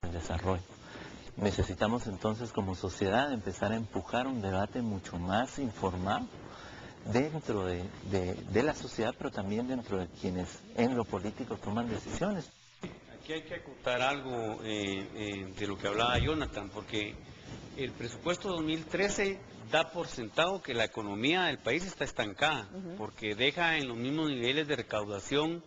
el desarrollo. Necesitamos entonces como sociedad empezar a empujar un debate mucho más informado dentro de la sociedad, pero también dentro de quienes en lo político toman decisiones. Aquí hay que acotar algo de lo que hablaba Jonathan, porque el presupuesto 2013 da por sentado que la economía del país está estancada, porque deja en los mismos niveles de recaudación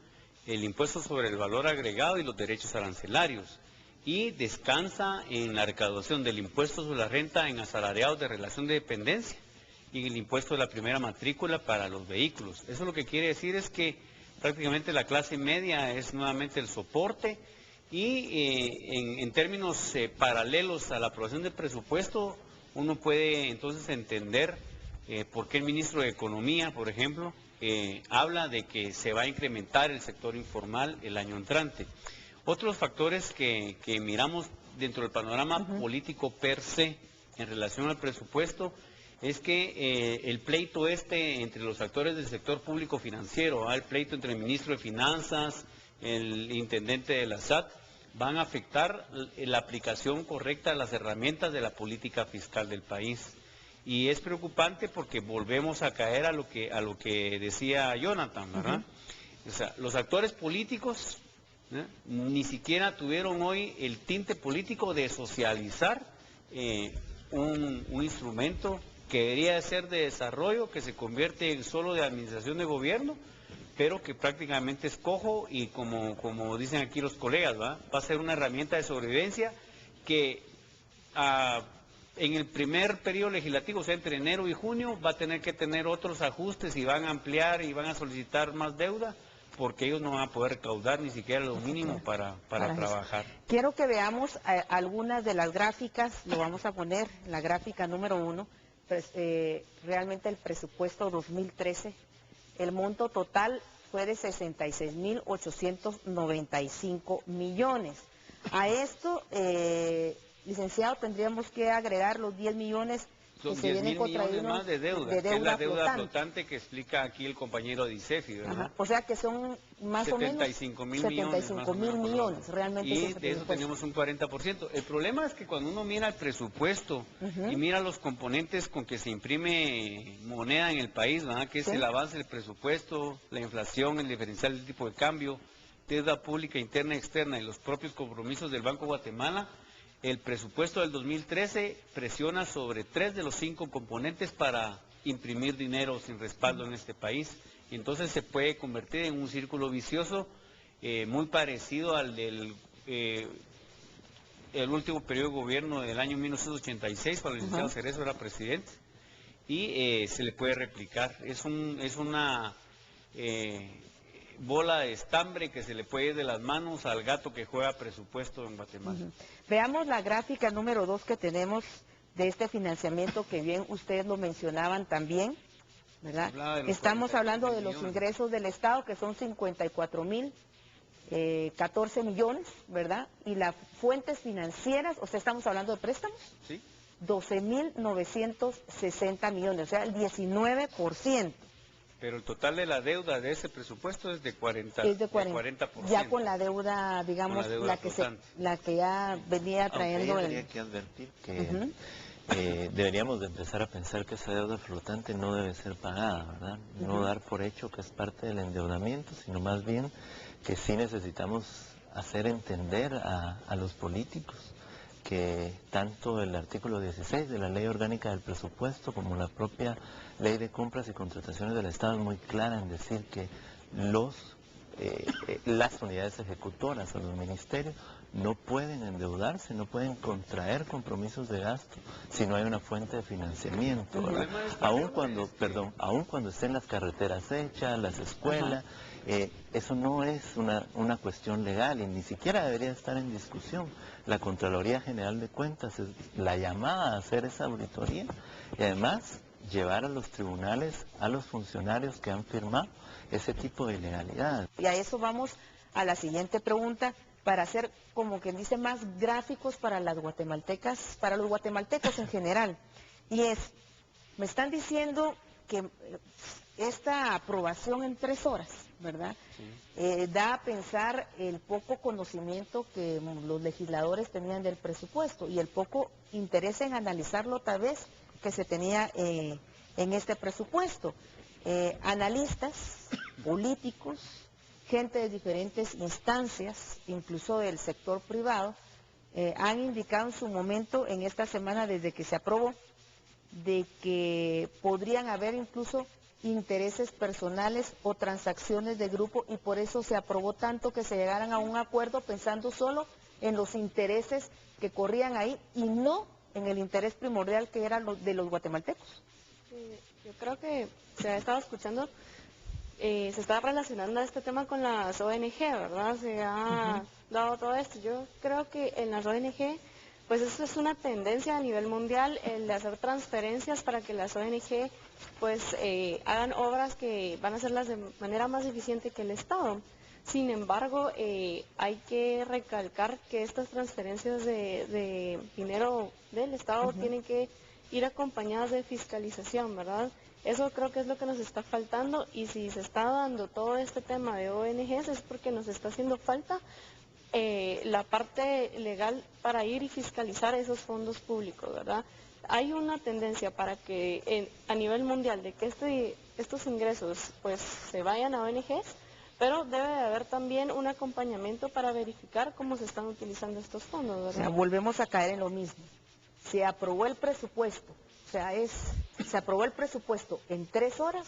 el impuesto sobre el valor agregado y los derechos arancelarios, y descansa en la recaudación del impuesto sobre la renta en asalariados de relación de dependencia y el impuesto de la primera matrícula para los vehículos. Eso lo que quiere decir es que prácticamente la clase media es nuevamente el soporte y en términos paralelos a la aprobación del presupuesto, uno puede entonces entender por qué el ministro de Economía, por ejemplo, habla de que se va a incrementar el sector informal el año entrante. Otros factores que miramos dentro del panorama político per se en relación al presupuesto es que el pleito entre los actores del sector público financiero, el pleito entre el ministro de Finanzas, el intendente de la SAT, van a afectar la aplicación correcta de las herramientas de la política fiscal del país. Y es preocupante porque volvemos a caer a lo que decía Jonathan, ¿verdad? O sea, los actores políticos ni siquiera tuvieron hoy el tinte político de socializar un instrumento que debería de ser de desarrollo, que se convierte en solo de administración de gobierno, pero que prácticamente es cojo y como dicen aquí los colegas, va a ser una herramienta de sobrevivencia que en el primer periodo legislativo, o sea, entre enero y junio, va a tener que tener otros ajustes y van a ampliar y van a solicitar más deuda, porque ellos no van a poder recaudar ni siquiera lo mínimo para trabajar. Quiero que veamos algunas de las gráficas, lo vamos a poner, la gráfica número 1, pues, realmente el presupuesto 2013, el monto total fue de 66.895 millones. A esto, licenciado, tendríamos que agregar los 10 millones Son que se vienen millones más de deuda, que es la deuda flotante que explica aquí el compañero Dicefi, ¿verdad? O sea que son más o menos 75 mil millones, realmente. Y de eso tenemos un 40%. El problema es que cuando uno mira el presupuesto y mira los componentes con que se imprime moneda en el país, ¿verdad? Que es el avance del presupuesto, la inflación, el diferencial del tipo de cambio, deuda pública interna y externa y los propios compromisos del Banco de Guatemala, el presupuesto del 2013 presiona sobre 3 de los 5 componentes para imprimir dinero sin respaldo en este país. Y entonces se puede convertir en un círculo vicioso muy parecido al del el último periodo de gobierno del año 1986, cuando el licenciado Cerezo era presidente. Y se le puede replicar. Es una bola de estambre que se le puede ir de las manos al gato que juega presupuesto en Guatemala. Veamos la gráfica número 2 que tenemos de este financiamiento, que bien ustedes lo mencionaban también, ¿verdad? Estamos hablando de los ingresos del Estado, que son 54.014 millones, ¿verdad? Y las fuentes financieras, o sea, estamos hablando de préstamos, ¿sí? 12.960 millones, o sea, el 19%. Pero el total de la deuda de ese presupuesto es de 40%. Es de 40%. Ya con la deuda, digamos, la que ya venía trayendo. Aunque habría que advertir que deberíamos de empezar a pensar que esa deuda flotante no debe ser pagada, ¿verdad? No dar por hecho que es parte del endeudamiento, sino más bien que sí necesitamos hacer entender a los políticos que tanto el artículo 16 de la Ley Orgánica del Presupuesto como la propia Ley de Compras y Contrataciones del Estado es muy clara en decir que las unidades ejecutoras o los ministerios no pueden endeudarse, no pueden contraer compromisos de gasto si no hay una fuente de financiamiento, ¿verdad? Aun cuando estén las carreteras hechas, las escuelas, eso no es una cuestión legal y ni siquiera debería estar en discusión. La Contraloría General de Cuentas es la llamada a hacer esa auditoría y además llevar a los tribunales a los funcionarios que han firmado ese tipo de ilegalidad. Y a eso vamos a la siguiente pregunta, para hacer, como quien dice, más gráficos para las guatemaltecas, para los guatemaltecos en general. Y es, me están diciendo que esta aprobación en 3 horas, ¿verdad? Sí. Da a pensar el poco conocimiento que los legisladores tenían del presupuesto y el poco interés en analizarlo tal vez que se tenía en este presupuesto. Analistas, políticos, gente de diferentes instancias, incluso del sector privado, han indicado en su momento, en esta semana desde que se aprobó, de que podrían haber incluso intereses personales o transacciones de grupo y por eso se aprobó tanto que se llegaran a un acuerdo pensando solo en los intereses que corrían ahí y no en el interés primordial que era de los guatemaltecos. Yo creo que se ha estado escuchando, se está relacionando este tema con las ONG, ¿verdad? Se ha dado todo esto. Yo creo que en las ONG, pues eso es una tendencia a nivel mundial, el de hacer transferencias para que las ONG pues hagan obras que van a hacerlas de manera más eficiente que el Estado. Sin embargo, hay que recalcar que estas transferencias de dinero del Estado tienen que ir acompañadas de fiscalización, ¿verdad? Eso creo que es lo que nos está faltando y si se está dando todo este tema de ONGs es porque nos está haciendo falta la parte legal para ir y fiscalizar esos fondos públicos, ¿verdad? Hay una tendencia para que a nivel mundial de que estos ingresos pues se vayan a ONGs, pero debe de haber también un acompañamiento para verificar cómo se están utilizando estos fondos, ¿verdad? O sea, volvemos a caer en lo mismo. Se aprobó el presupuesto, o sea, se aprobó el presupuesto en 3 horas,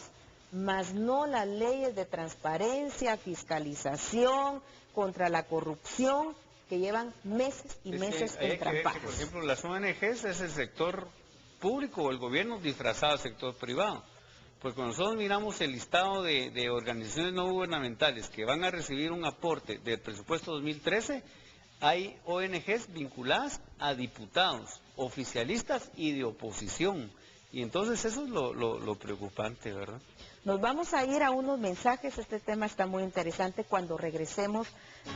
más no las leyes de transparencia, fiscalización, contra la corrupción, que llevan meses y meses entrampados. Por ejemplo, las ONGs es el sector público o el gobierno disfrazado al sector privado. Pues cuando nosotros miramos el listado de organizaciones no gubernamentales que van a recibir un aporte del presupuesto 2013, hay ONGs vinculadas a diputados, oficialistas y de oposición. Y entonces eso es lo preocupante, ¿verdad? Nos vamos a ir a unos mensajes, este tema está muy interesante. Cuando regresemos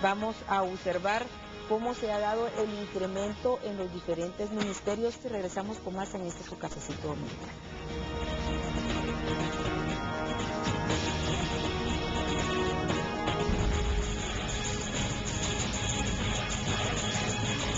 vamos a observar cómo se ha dado el incremento en los diferentes ministerios y regresamos con más en este su cafecito dominicano.